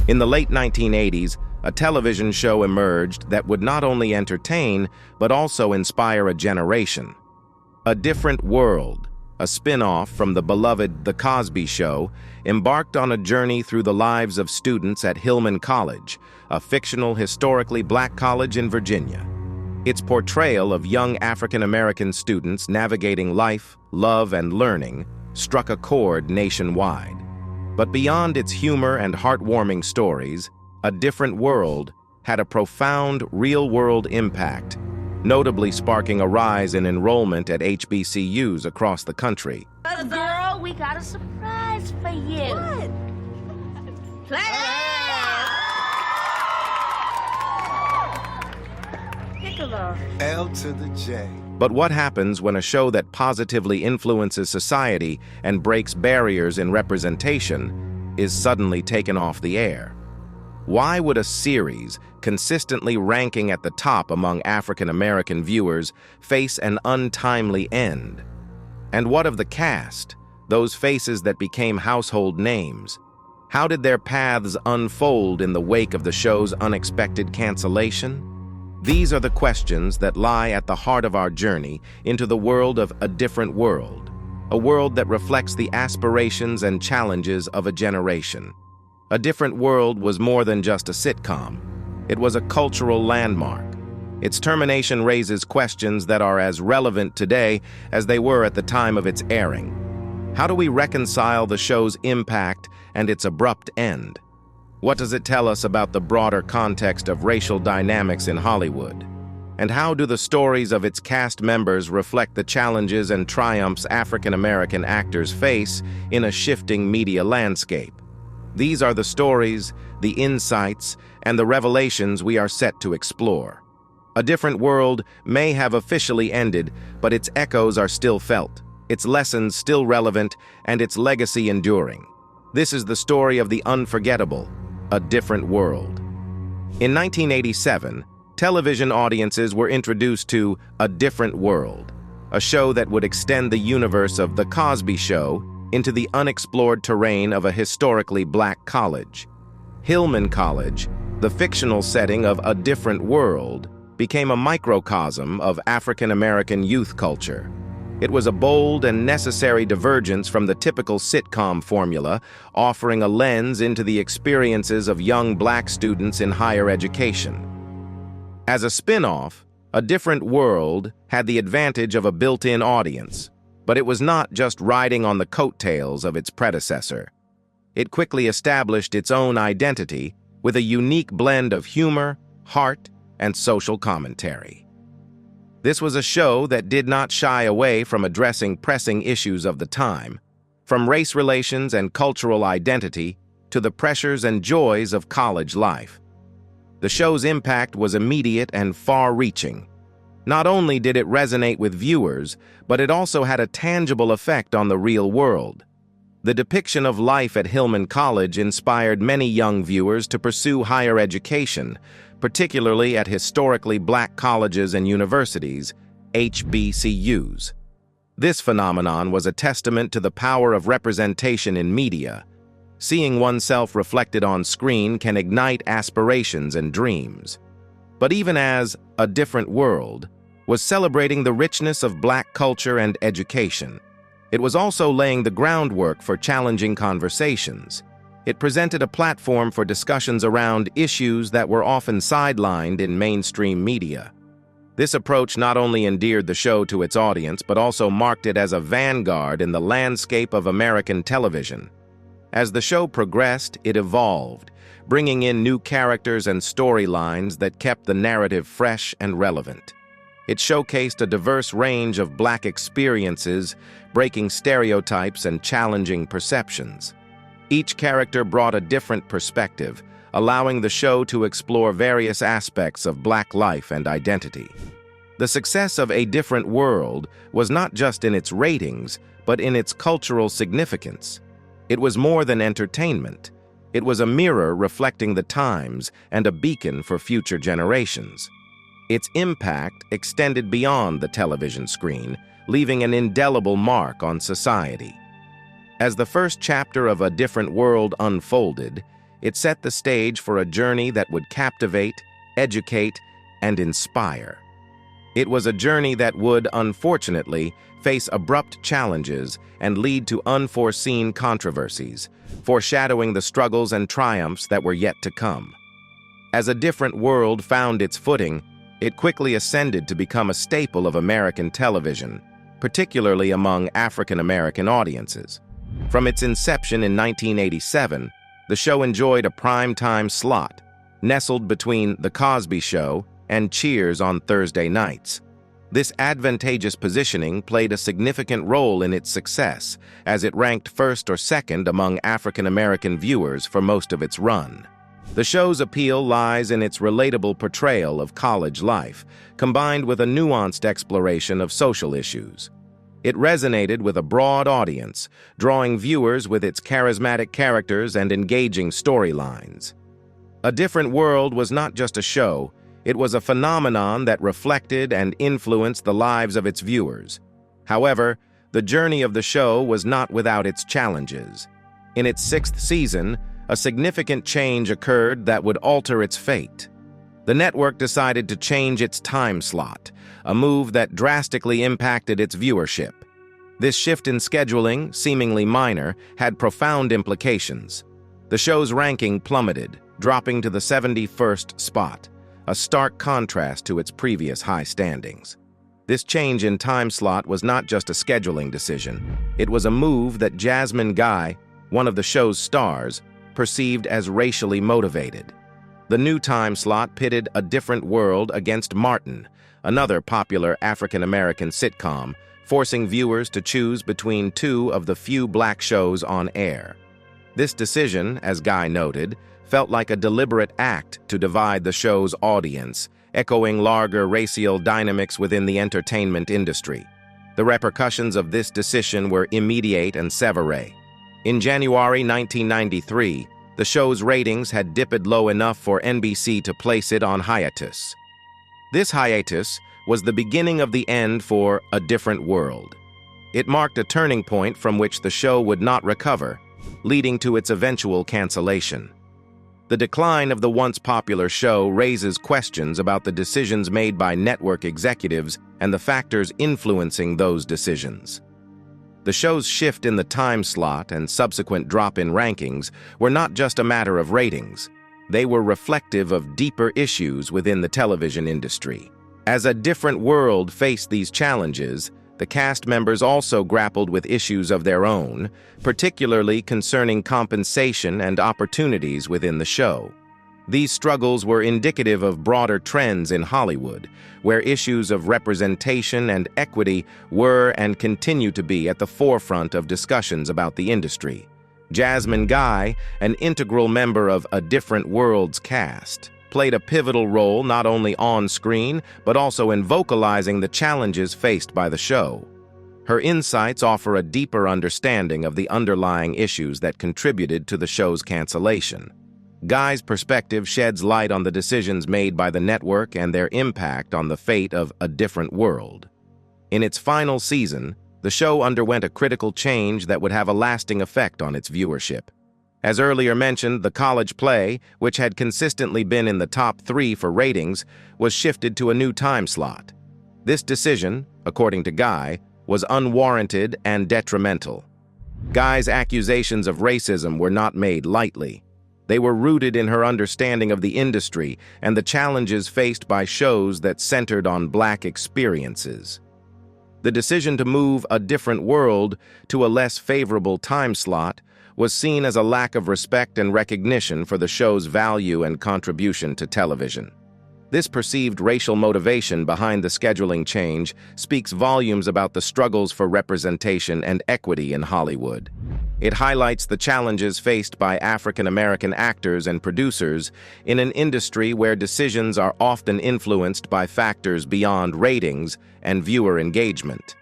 In the late 1980s, a television show emerged that would not only entertain, but also inspire a generation. A Different World, a spin-off from the beloved The Cosby Show, embarked on a journey through the lives of students at Hillman College, a fictional historically black college in Virginia. Its portrayal of young African-American students navigating life, love, and learning struck a chord nationwide. But beyond its humor and heartwarming stories, A Different World had a profound real-world impact, notably sparking a rise in enrollment at HBCUs across the country. Girl, we got a surprise for you. What? Piccolo. L to the J. But what happens when a show that positively influences society and breaks barriers in representation is suddenly taken off the air? Why would a series consistently ranking at the top among African-American viewers face an untimely end? And what of the cast, those faces that became household names? How did their paths unfold in the wake of the show's unexpected cancellation? These are the questions that lie at the heart of our journey into the world of A Different World, a world that reflects the aspirations and challenges of a generation. A Different World was more than just a sitcom. It was a cultural landmark. Its termination raises questions that are as relevant today as they were at the time of its airing. How do we reconcile the show's impact and its abrupt end? What does it tell us about the broader context of racial dynamics in Hollywood? And how do the stories of its cast members reflect the challenges and triumphs African-American actors face in a shifting media landscape? These are the stories, the insights, and the revelations we are set to explore. A Different World may have officially ended, but its echoes are still felt, its lessons still relevant, and its legacy enduring. This is the story of the unforgettable, A Different World. In 1987, television audiences were introduced to A Different World, a show that would extend the universe of The Cosby Show into the unexplored terrain of a historically black college. Hillman College, the fictional setting of A Different World, became a microcosm of African-American youth culture. It was a bold and necessary divergence from the typical sitcom formula, offering a lens into the experiences of young black students in higher education. As a spin-off, A Different World had the advantage of a built-in audience, but it was not just riding on the coattails of its predecessor. It quickly established its own identity with a unique blend of humor, heart, and social commentary. This was a show that did not shy away from addressing pressing issues of the time, from race relations and cultural identity to the pressures and joys of college life. The show's impact was immediate and far-reaching. Not only did it resonate with viewers, but it also had a tangible effect on the real world. The depiction of life at Hillman College inspired many young viewers to pursue higher education, particularly at historically black colleges and universities, HBCUs. This phenomenon was a testament to the power of representation in media. Seeing oneself reflected on screen can ignite aspirations and dreams. But even as A Different World was celebrating the richness of black culture and education, it was also laying the groundwork for challenging conversations. It presented a platform for discussions around issues that were often sidelined in mainstream media. This approach not only endeared the show to its audience, but also marked it as a vanguard in the landscape of American television. As the show progressed, it evolved, bringing in new characters and storylines that kept the narrative fresh and relevant. It showcased a diverse range of black experiences, breaking stereotypes and challenging perceptions. Each character brought a different perspective, allowing the show to explore various aspects of black life and identity. The success of A Different World was not just in its ratings, but in its cultural significance. It was more than entertainment. It was a mirror reflecting the times and a beacon for future generations. Its impact extended beyond the television screen, leaving an indelible mark on society. As the first chapter of A Different World unfolded, it set the stage for a journey that would captivate, educate, and inspire. It was a journey that would, unfortunately, face abrupt challenges and lead to unforeseen controversies, foreshadowing the struggles and triumphs that were yet to come. As A Different World found its footing, it quickly ascended to become a staple of American television, particularly among African American audiences. From its inception in 1987, the show enjoyed a prime-time slot, nestled between The Cosby Show and Cheers on Thursday nights. This advantageous positioning played a significant role in its success, as it ranked first or second among African American viewers for most of its run. The show's appeal lies in its relatable portrayal of college life, combined with a nuanced exploration of social issues. It resonated with a broad audience, drawing viewers with its charismatic characters and engaging storylines. A Different World was not just a show, it was a phenomenon that reflected and influenced the lives of its viewers. However, the journey of the show was not without its challenges. In its 6th season, a significant change occurred that would alter its fate. The network decided to change its time slot, a move that drastically impacted its viewership. This shift in scheduling, seemingly minor, had profound implications. The show's ranking plummeted, dropping to the 71st spot, a stark contrast to its previous high standings. This change in time slot was not just a scheduling decision. It was a move that Jasmine Guy, one of the show's stars, perceived as racially motivated. The new time slot pitted A Different World against Martin, another popular African-American sitcom, forcing viewers to choose between two of the few black shows on air. This decision, as Guy noted, felt like a deliberate act to divide the show's audience, echoing larger racial dynamics within the entertainment industry. The repercussions of this decision were immediate and severe. In January 1993, the show's ratings had dipped low enough for NBC to place it on hiatus. This hiatus was the beginning of the end for A Different World. It marked a turning point from which the show would not recover, leading to its eventual cancellation. The decline of the once popular show raises questions about the decisions made by network executives and the factors influencing those decisions. The show's shift in the time slot and subsequent drop in rankings were not just a matter of ratings. They were reflective of deeper issues within the television industry. As A Different World faced these challenges, the cast members also grappled with issues of their own, particularly concerning compensation and opportunities within the show. These struggles were indicative of broader trends in Hollywood, where issues of representation and equity were and continue to be at the forefront of discussions about the industry. Jasmine Guy, an integral member of A Different World's cast, played a pivotal role not only on screen, but also in vocalizing the challenges faced by the show. Her insights offer a deeper understanding of the underlying issues that contributed to the show's cancellation. Guy's perspective sheds light on the decisions made by the network and their impact on the fate of A Different World. In its final season, the show underwent a critical change that would have a lasting effect on its viewership. As earlier mentioned, the college play, which had consistently been in the top 3 for ratings, was shifted to a new time slot. This decision, according to Guy, was unwarranted and detrimental. Guy's accusations of racism were not made lightly. They were rooted in her understanding of the industry and the challenges faced by shows that centered on black experiences. The decision to move A Different World to a less favorable time slot was seen as a lack of respect and recognition for the show's value and contribution to television. This perceived racial motivation behind the scheduling change speaks volumes about the struggles for representation and equity in Hollywood. It highlights the challenges faced by African American actors and producers in an industry where decisions are often influenced by factors beyond ratings and viewer engagement.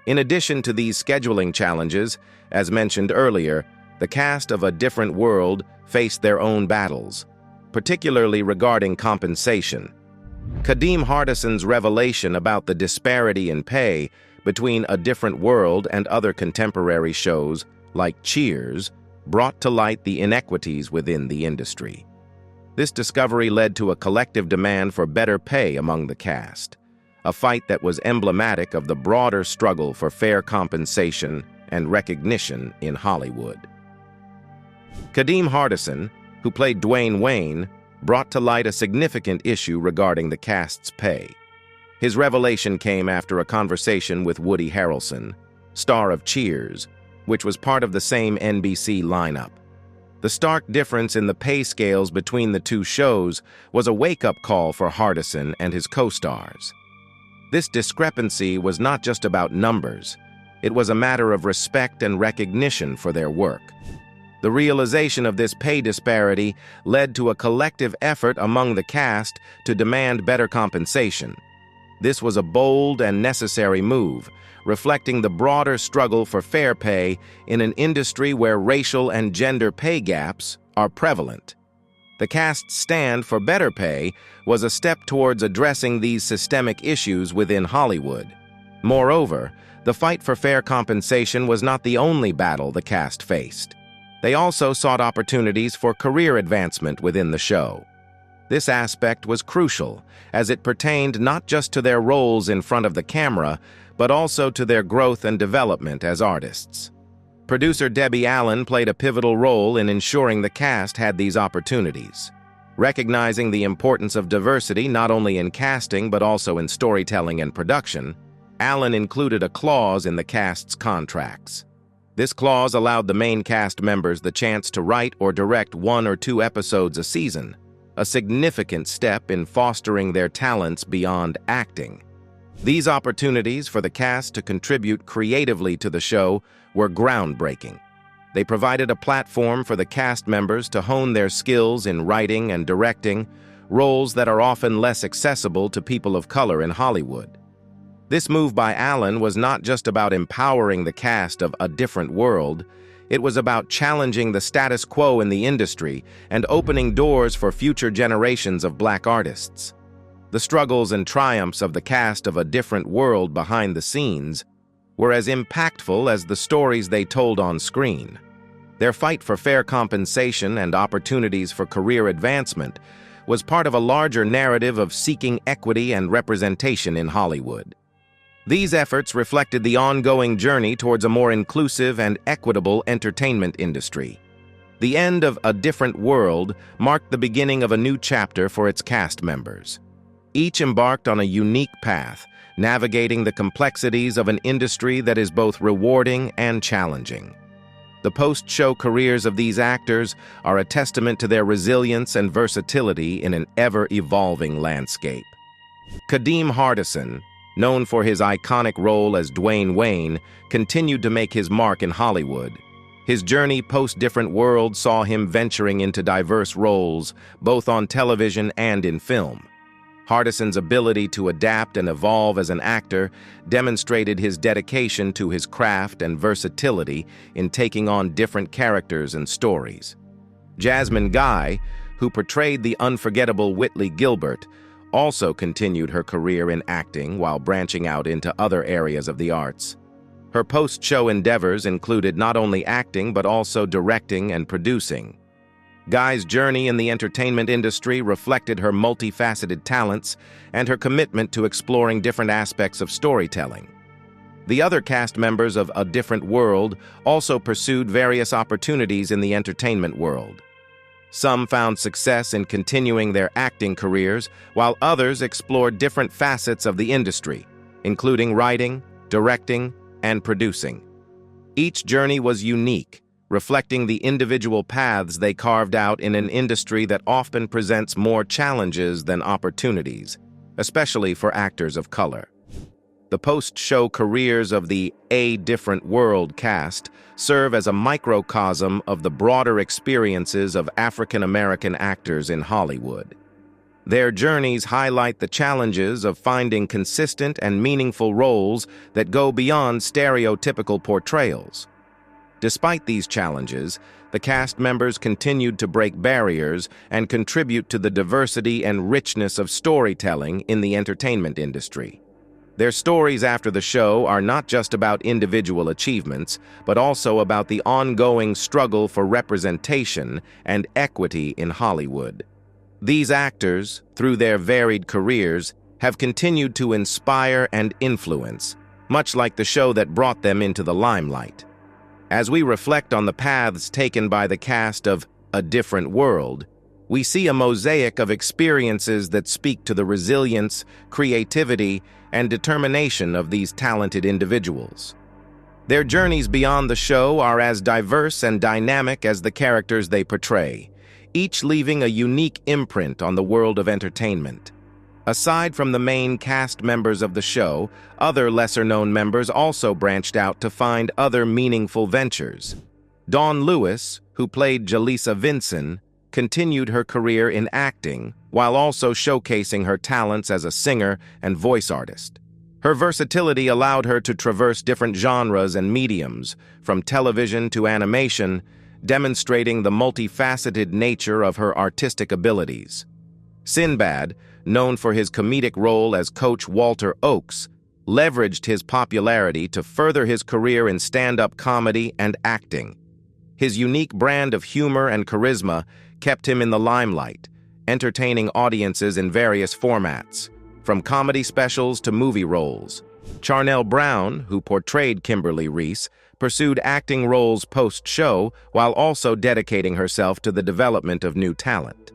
In addition to these scheduling challenges, as mentioned earlier, the cast of A Different World faced their own battles, particularly regarding compensation. Kadeem Hardison's revelation about the disparity in pay between A Different World and other contemporary shows, like Cheers, brought to light the inequities within the industry. This discovery led to a collective demand for better pay among the cast, a fight that was emblematic of the broader struggle for fair compensation and recognition in Hollywood. Kadeem Hardison, who played Dwayne Wayne, brought to light a significant issue regarding the cast's pay. His revelation came after a conversation with Woody Harrelson, star of Cheers, which was part of the same NBC lineup. The stark difference in the pay scales between the two shows was a wake-up call for Hardison and his co-stars. This discrepancy was not just about numbers. It was a matter of respect and recognition for their work. The realization of this pay disparity led to a collective effort among the cast to demand better compensation. This was a bold and necessary move, reflecting the broader struggle for fair pay in an industry where racial and gender pay gaps are prevalent. The cast's stand for better pay was a step towards addressing these systemic issues within Hollywood. Moreover, the fight for fair compensation was not the only battle the cast faced. They also sought opportunities for career advancement within the show. This aspect was crucial, as it pertained not just to their roles in front of the camera, but also to their growth and development as artists. Producer Debbie Allen played a pivotal role in ensuring the cast had these opportunities. Recognizing the importance of diversity not only in casting but also in storytelling and production, Allen included a clause in the cast's contracts. This clause allowed the main cast members the chance to write or direct 1 or 2 episodes a season, a significant step in fostering their talents beyond acting. These opportunities for the cast to contribute creatively to the show were groundbreaking. They provided a platform for the cast members to hone their skills in writing and directing, roles that are often less accessible to people of color in Hollywood. This move by Allen was not just about empowering the cast of A Different World, it was about challenging the status quo in the industry and opening doors for future generations of Black artists. The struggles and triumphs of the cast of A Different World behind the scenes were as impactful as the stories they told on screen. Their fight for fair compensation and opportunities for career advancement was part of a larger narrative of seeking equity and representation in Hollywood. These efforts reflected the ongoing journey towards a more inclusive and equitable entertainment industry. The end of A Different World marked the beginning of a new chapter for its cast members. Each embarked on a unique path, navigating the complexities of an industry that is both rewarding and challenging. The post-show careers of these actors are a testament to their resilience and versatility in an ever-evolving landscape. Kadeem Hardison, known for his iconic role as Dwayne Wayne, continued to make his mark in Hollywood. His journey post-Different World saw him venturing into diverse roles, both on television and in film. Hardison's ability to adapt and evolve as an actor demonstrated his dedication to his craft and versatility in taking on different characters and stories. Jasmine Guy, who portrayed the unforgettable Whitley Gilbert, also continued her career in acting while branching out into other areas of the arts. Her post-show endeavors included not only acting but also directing and producing. Guy's journey in the entertainment industry reflected her multifaceted talents and her commitment to exploring different aspects of storytelling. The other cast members of A Different World also pursued various opportunities in the entertainment world. Some found success in continuing their acting careers, while others explored different facets of the industry, including writing, directing, and producing. Each journey was unique, reflecting the individual paths they carved out in an industry that often presents more challenges than opportunities, especially for actors of color. The post-show careers of the A Different World cast serve as a microcosm of the broader experiences of African-American actors in Hollywood. Their journeys highlight the challenges of finding consistent and meaningful roles that go beyond stereotypical portrayals. Despite these challenges, the cast members continued to break barriers and contribute to the diversity and richness of storytelling in the entertainment industry. Their stories after the show are not just about individual achievements, but also about the ongoing struggle for representation and equity in Hollywood. These actors, through their varied careers, have continued to inspire and influence, much like the show that brought them into the limelight. As we reflect on the paths taken by the cast of A Different World, we see a mosaic of experiences that speak to the resilience, creativity, and determination of these talented individuals. Their journeys beyond the show are as diverse and dynamic as the characters they portray, each leaving a unique imprint on the world of entertainment. Aside from the main cast members of the show, other lesser-known members also branched out to find other meaningful ventures. Dawn Lewis, who played Jaleesa Vinson, continued her career in acting while also showcasing her talents as a singer and voice artist. Her versatility allowed her to traverse different genres and mediums, from television to animation, demonstrating the multifaceted nature of her artistic abilities. Sinbad, known for his comedic role as Coach Walter Oakes, leveraged his popularity to further his career in stand-up comedy and acting. His unique brand of humor and charisma kept him in the limelight, entertaining audiences in various formats, from comedy specials to movie roles. Charnel Brown, who portrayed Kimberly Reese, pursued acting roles post-show while also dedicating herself to the development of new talent.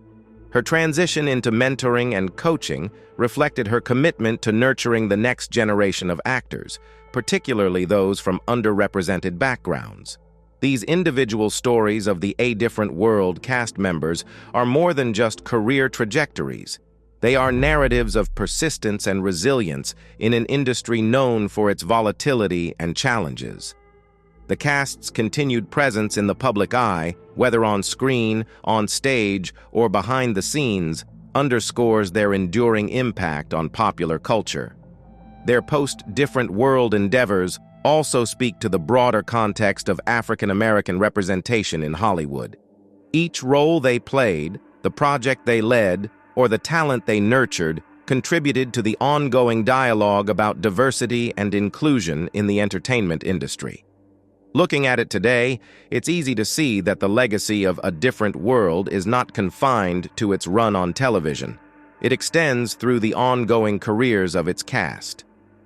Her transition into mentoring and coaching reflected her commitment to nurturing the next generation of actors, particularly those from underrepresented backgrounds. These individual stories of the A Different World cast members are more than just career trajectories. They are narratives of persistence and resilience in an industry known for its volatility and challenges. The cast's continued presence in the public eye, whether on screen, on stage, or behind the scenes, underscores their enduring impact on popular culture. Their post-Different World endeavors also speak to the broader context of African American representation in Hollywood. Each role they played, the project they led, or the talent they nurtured contributed to the ongoing dialogue about diversity and inclusion in the entertainment industry. Looking at it today, it's easy to see that the legacy of A Different World is not confined to its run on television. It extends through the ongoing careers of its cast.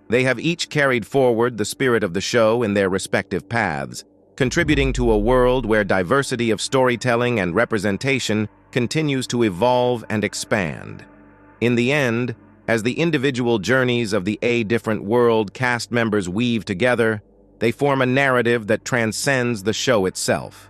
They have each carried forward the spirit of the show in their respective paths, contributing to a world where diversity of storytelling and representation continues to evolve and expand. In the end, as the individual journeys of the A Different World cast members weave together, they form a narrative that transcends the show itself.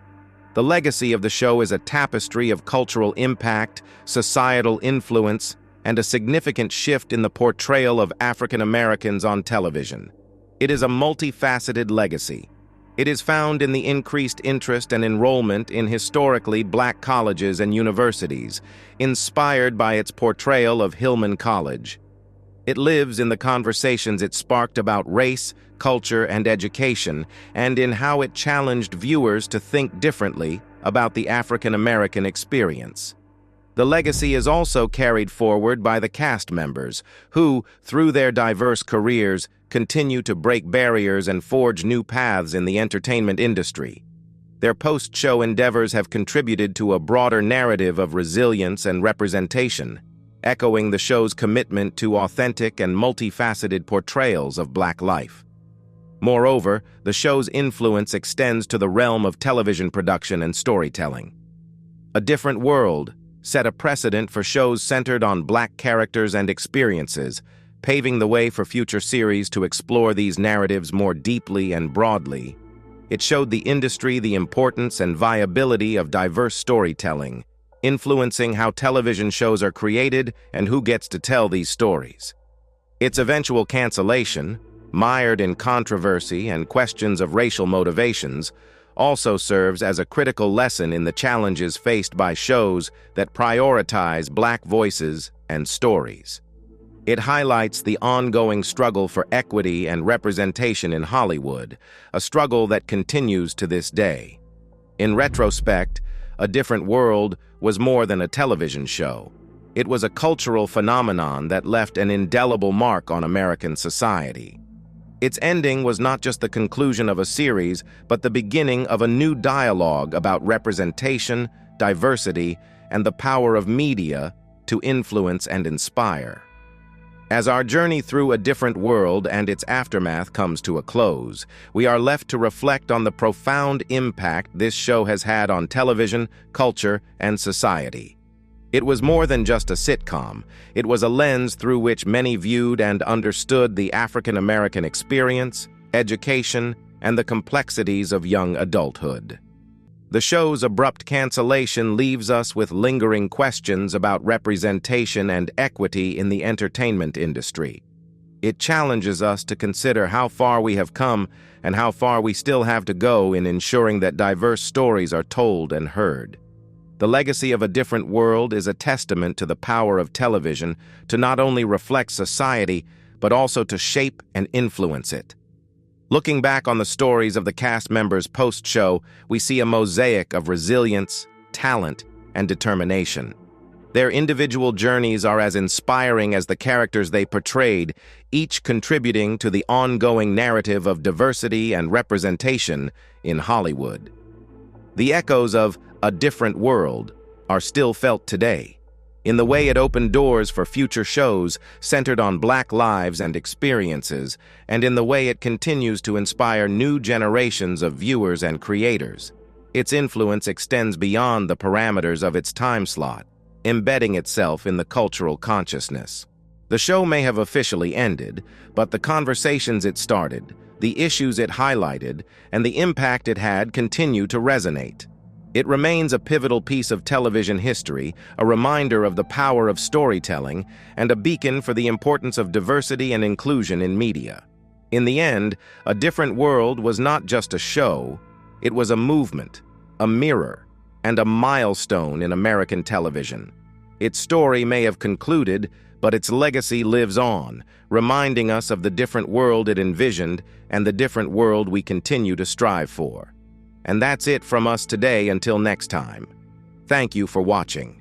The legacy of the show is a tapestry of cultural impact, societal influence, and a significant shift in the portrayal of African Americans on television. It is a multifaceted legacy. It is found in the increased interest and enrollment in historically Black colleges and universities, inspired by its portrayal of Hillman College. It lives in the conversations it sparked about race, culture, and education, and in how it challenged viewers to think differently about the African American experience. The legacy is also carried forward by the cast members, who, through their diverse careers, continue to break barriers and forge new paths in the entertainment industry. Their post-show endeavors have contributed to a broader narrative of resilience and representation, echoing the show's commitment to authentic and multifaceted portrayals of Black life. Moreover, the show's influence extends to the realm of television production and storytelling. A Different World set a precedent for shows centered on Black characters and experiences, paving the way for future series to explore these narratives more deeply and broadly. It showed the industry the importance and viability of diverse storytelling, influencing how television shows are created and who gets to tell these stories. Its eventual cancellation, mired in controversy and questions of racial motivations, also serves as a critical lesson in the challenges faced by shows that prioritize Black voices and stories. It highlights the ongoing struggle for equity and representation in Hollywood, a struggle that continues to this day. In retrospect, A Different World was more than a television show. It was a cultural phenomenon that left an indelible mark on American society. Its ending was not just the conclusion of a series, but the beginning of a new dialogue about representation, diversity, and the power of media to influence and inspire. As our journey through A Different World and its aftermath comes to a close, we are left to reflect on the profound impact this show has had on television, culture, and society. It was more than just a sitcom. It was a lens through which many viewed and understood the African-American experience, education, and the complexities of young adulthood. The show's abrupt cancellation leaves us with lingering questions about representation and equity in the entertainment industry. It challenges us to consider how far we have come and how far we still have to go in ensuring that diverse stories are told and heard. The legacy of A Different World is a testament to the power of television to not only reflect society, but also to shape and influence it. Looking back on the stories of the cast members post-show, we see a mosaic of resilience, talent, and determination. Their individual journeys are as inspiring as the characters they portrayed, each contributing to the ongoing narrative of diversity and representation in Hollywood. The echoes of A Different World are still felt today, in the way it opened doors for future shows centered on Black lives and experiences, and in the way it continues to inspire new generations of viewers and creators. Its influence extends beyond the parameters of its time slot, embedding itself in the cultural consciousness. The show may have officially ended, but the conversations it started, the issues it highlighted, and the impact it had continue to resonate. It remains a pivotal piece of television history, a reminder of the power of storytelling, and a beacon for the importance of diversity and inclusion in media. In the end, A Different World was not just a show, it was a movement, a mirror, and a milestone in American television. Its story may have concluded, but its legacy lives on, reminding us of the different world it envisioned and the different world we continue to strive for. And that's it from us today until next time. Thank you for watching.